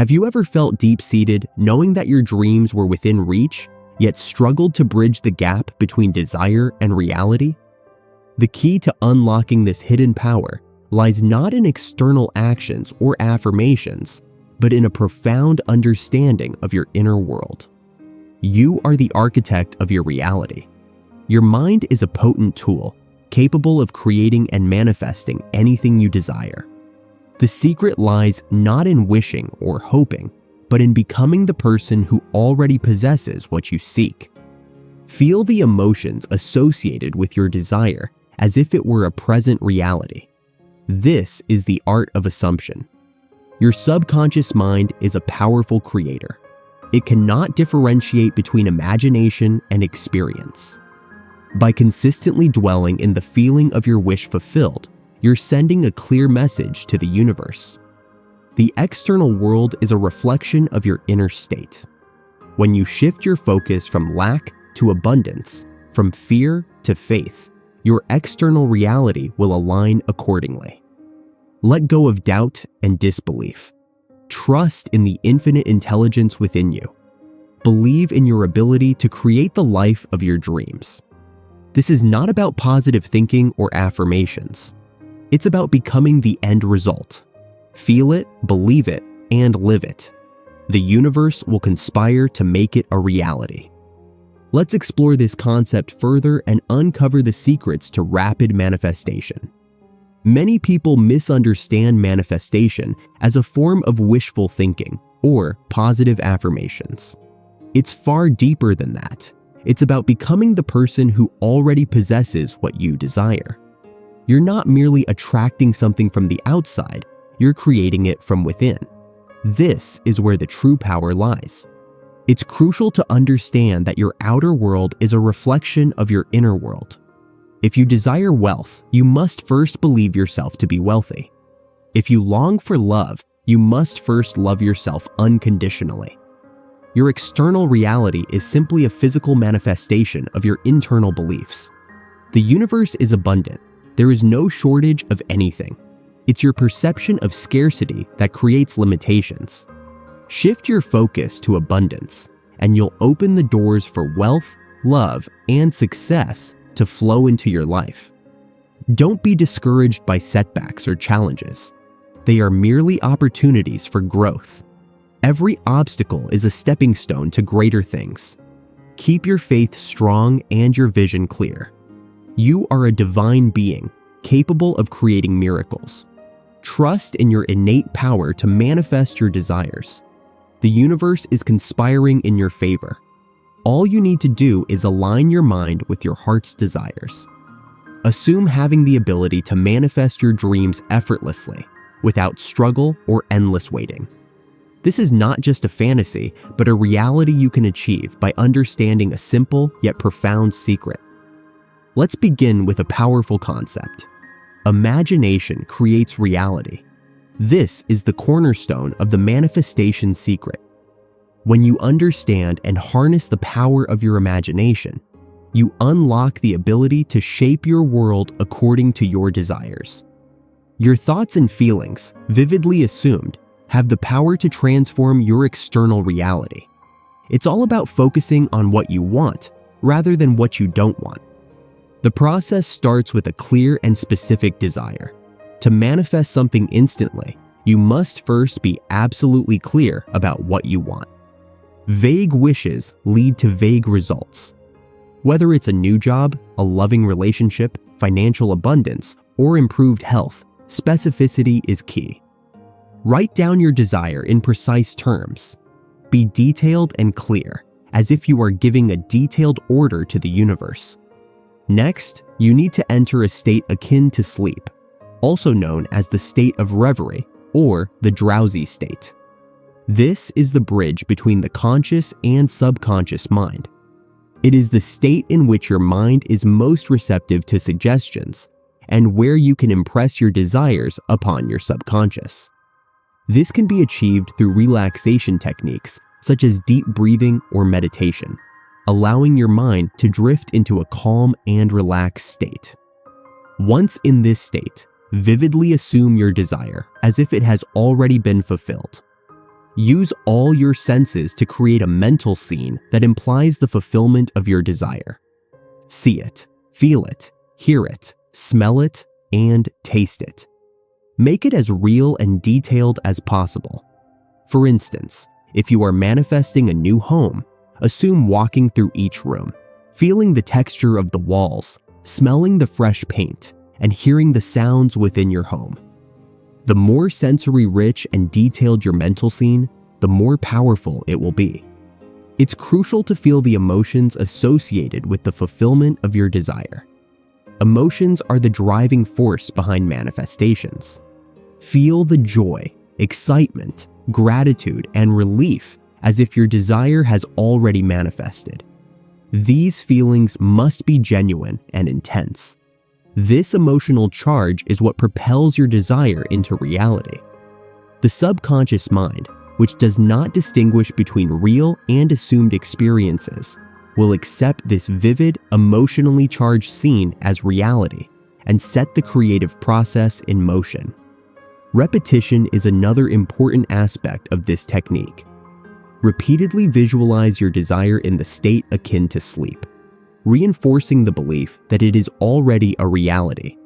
Have you ever felt deep-seated, knowing that your dreams were within reach, yet struggled to bridge the gap between desire and reality? The key to unlocking this hidden power lies not in external actions or affirmations, but in a profound understanding of your inner world. You are the architect of your reality. Your mind is a potent tool, capable of creating and manifesting anything you desire. The secret lies not in wishing or hoping, but in becoming the person who already possesses what you seek. Feel the emotions associated with your desire as if it were a present reality. This is the art of assumption. Your subconscious mind is a powerful creator. It cannot differentiate between imagination and experience. By consistently dwelling in the feeling of your wish fulfilled, you're sending a clear message to the universe. The external world is a reflection of your inner state. When you shift your focus from lack to abundance, from fear to faith, your external reality will align accordingly. Let go of doubt and disbelief. Trust in the infinite intelligence within you. Believe in your ability to create the life of your dreams. This is not about positive thinking or affirmations. It's about becoming the end result. Feel it, believe it, and live it. The universe will conspire to make it a reality. Let's explore this concept further and uncover the secrets to rapid manifestation. Many people misunderstand manifestation as a form of wishful thinking or positive affirmations. It's far deeper than that. It's about becoming the person who already possesses what you desire. You're not merely attracting something from the outside, you're creating it from within. This is where the true power lies. It's crucial to understand that your outer world is a reflection of your inner world. If you desire wealth, you must first believe yourself to be wealthy. If you long for love, you must first love yourself unconditionally. Your external reality is simply a physical manifestation of your internal beliefs. The universe is abundant. There is no shortage of anything. It's your perception of scarcity that creates limitations. Shift your focus to abundance, and you'll open the doors for wealth, love, and success to flow into your life. Don't be discouraged by setbacks or challenges. They are merely opportunities for growth. Every obstacle is a stepping stone to greater things. Keep your faith strong and your vision clear. You are a divine being, capable of creating miracles. Trust in your innate power to manifest your desires. The universe is conspiring in your favor. All you need to do is align your mind with your heart's desires. Assume having the ability to manifest your dreams effortlessly, without struggle or endless waiting. This is not just a fantasy, but a reality you can achieve by understanding a simple yet profound secret. Let's begin with a powerful concept. Imagination creates reality. This is the cornerstone of the manifestation secret. When you understand and harness the power of your imagination, you unlock the ability to shape your world according to your desires. Your thoughts and feelings, vividly assumed, have the power to transform your external reality. It's all about focusing on what you want rather than what you don't want. The process starts with a clear and specific desire. To manifest something instantly, you must first be absolutely clear about what you want. Vague wishes lead to vague results. Whether it's a new job, a loving relationship, financial abundance, or improved health, specificity is key. Write down your desire in precise terms. Be detailed and clear, as if you are giving a detailed order to the universe. Next, you need to enter a state akin to sleep, also known as the state of reverie or the drowsy state. This is the bridge between the conscious and subconscious mind. It is the state in which your mind is most receptive to suggestions and where you can impress your desires upon your subconscious. This can be achieved through relaxation techniques such as deep breathing or meditation, allowing your mind to drift into a calm and relaxed state. Once in this state, vividly assume your desire as if it has already been fulfilled. Use all your senses to create a mental scene that implies the fulfillment of your desire. See it, feel it, hear it, smell it, and taste it. Make it as real and detailed as possible. For instance, if you are manifesting a new home, assume walking through each room, feeling the texture of the walls, smelling the fresh paint, and hearing the sounds within your home. The more sensory rich and detailed your mental scene, the more powerful it will be. It's crucial to feel the emotions associated with the fulfillment of your desire. Emotions are the driving force behind manifestations. Feel the joy, excitement, gratitude, and relief as if your desire has already manifested. These feelings must be genuine and intense. This emotional charge is what propels your desire into reality. The subconscious mind, which does not distinguish between real and assumed experiences, will accept this vivid, emotionally charged scene as reality and set the creative process in motion. Repetition is another important aspect of this technique. Repeatedly visualize your desire in the state akin to sleep, reinforcing the belief that it is already a reality.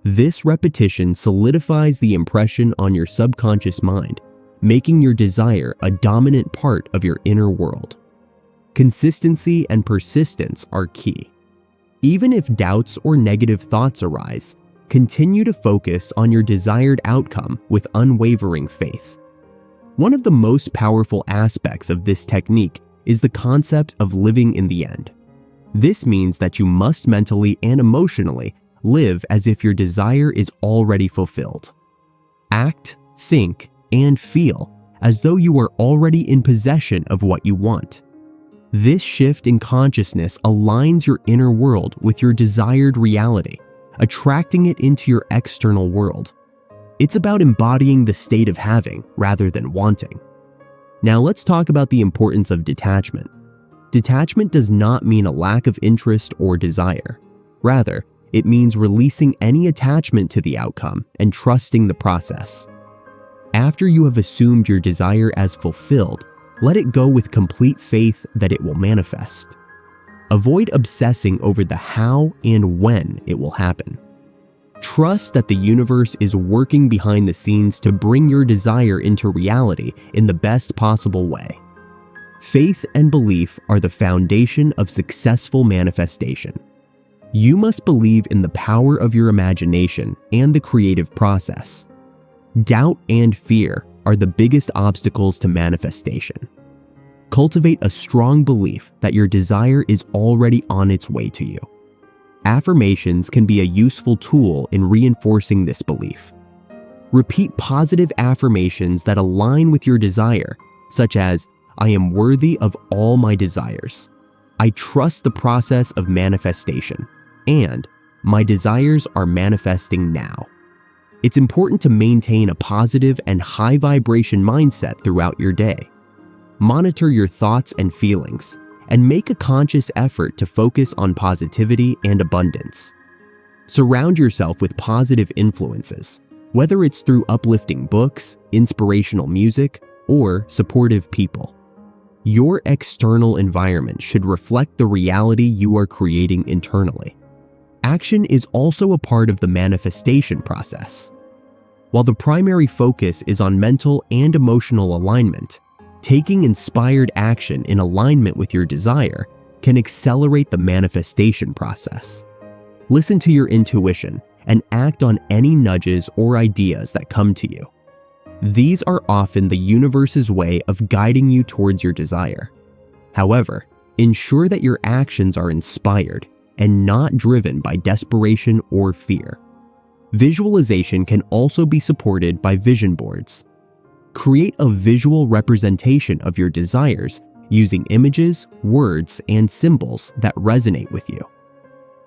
This repetition solidifies the impression on your subconscious mind, making your desire a dominant part of your inner world. Consistency and persistence are key. Even if doubts or negative thoughts arise, continue to focus on your desired outcome with unwavering faith. One of the most powerful aspects of this technique is the concept of living in the end. This means that you must mentally and emotionally live as if your desire is already fulfilled. Act, think, and feel as though you are already in possession of what you want. This shift in consciousness aligns your inner world with your desired reality, attracting it into your external world. It's about embodying the state of having rather than wanting. Now let's talk about the importance of detachment. Detachment does not mean a lack of interest or desire. Rather, it means releasing any attachment to the outcome and trusting the process. After you have assumed your desire as fulfilled, let it go with complete faith that it will manifest. Avoid obsessing over the how and when it will happen. Trust that the universe is working behind the scenes to bring your desire into reality in the best possible way. Faith and belief are the foundation of successful manifestation. You must believe in the power of your imagination and the creative process. Doubt and fear are the biggest obstacles to manifestation. Cultivate a strong belief that your desire is already on its way to you. Affirmations can be a useful tool in reinforcing this belief. Repeat positive affirmations that align with your desire, such as, "I am worthy of all my desires," "I trust the process of manifestation," and "My desires are manifesting now." It's important to maintain a positive and high vibration mindset throughout your day. Monitor your thoughts and feelings, and make a conscious effort to focus on positivity and abundance. Surround yourself with positive influences, whether it's through uplifting books, inspirational music, or supportive people. Your external environment should reflect the reality you are creating internally. Action is also a part of the manifestation process. While the primary focus is on mental and emotional alignment, taking inspired action in alignment with your desire can accelerate the manifestation process. Listen to your intuition and act on any nudges or ideas that come to you. These are often the universe's way of guiding you towards your desire. However, ensure that your actions are inspired and not driven by desperation or fear. Visualization can also be supported by vision boards. Create a visual representation of your desires using images, words, and symbols that resonate with you.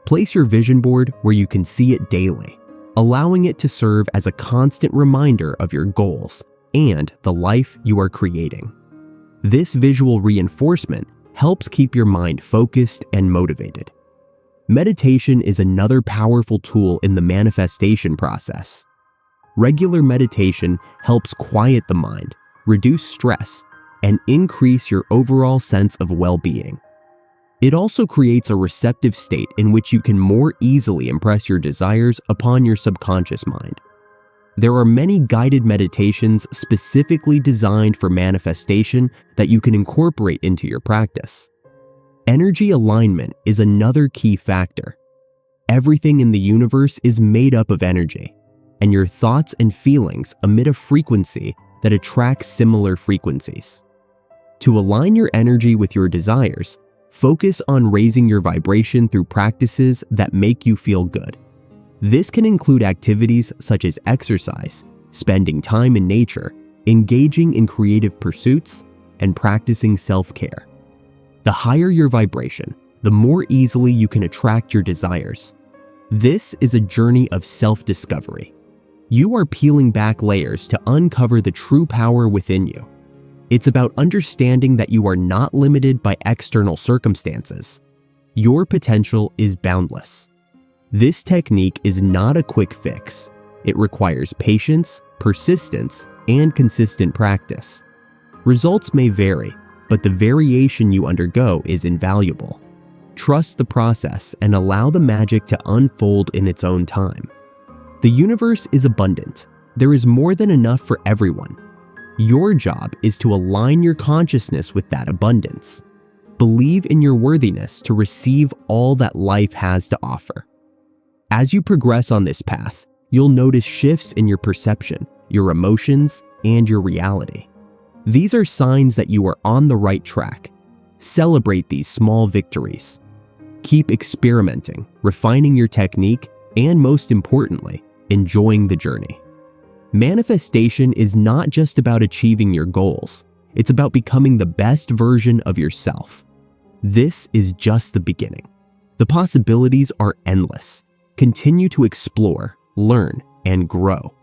Place your vision board where you can see it daily, allowing it to serve as a constant reminder of your goals and the life you are creating. This visual reinforcement helps keep your mind focused and motivated. Meditation is another powerful tool in the manifestation process. Regular meditation helps quiet the mind, reduce stress, and increase your overall sense of well-being. It also creates a receptive state in which you can more easily impress your desires upon your subconscious mind. There are many guided meditations specifically designed for manifestation that you can incorporate into your practice. Energy alignment is another key factor. Everything in the universe is made up of energy, and your thoughts and feelings emit a frequency that attracts similar frequencies. To align your energy with your desires, focus on raising your vibration through practices that make you feel good. This can include activities such as exercise, spending time in nature, engaging in creative pursuits, and practicing self-care. The higher your vibration, the more easily you can attract your desires. This is a journey of self-discovery. You are peeling back layers to uncover the true power within you. It's about understanding that you are not limited by external circumstances. Your potential is boundless. This technique is not a quick fix. It requires patience, persistence, and consistent practice. Results may vary, but the variation you undergo is invaluable. Trust the process and allow the magic to unfold in its own time. The universe is abundant. There is more than enough for everyone. Your job is to align your consciousness with that abundance. Believe in your worthiness to receive all that life has to offer. As you progress on this path, you'll notice shifts in your perception, your emotions, and your reality. These are signs that you are on the right track. Celebrate these small victories. Keep experimenting, refining your technique, and most importantly, enjoying the journey. Manifestation is not just about achieving your goals. It's about becoming the best version of yourself. This is just the beginning. The possibilities are endless. Continue to explore, learn, and grow.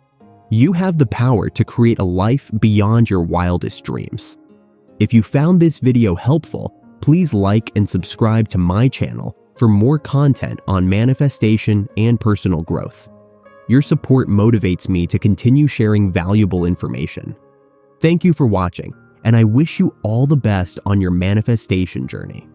You have the power to create a life beyond your wildest dreams. If you found this video helpful, please like and subscribe to my channel for more content on manifestation and personal growth. Your support motivates me to continue sharing valuable information. Thank you for watching, and I wish you all the best on your manifestation journey.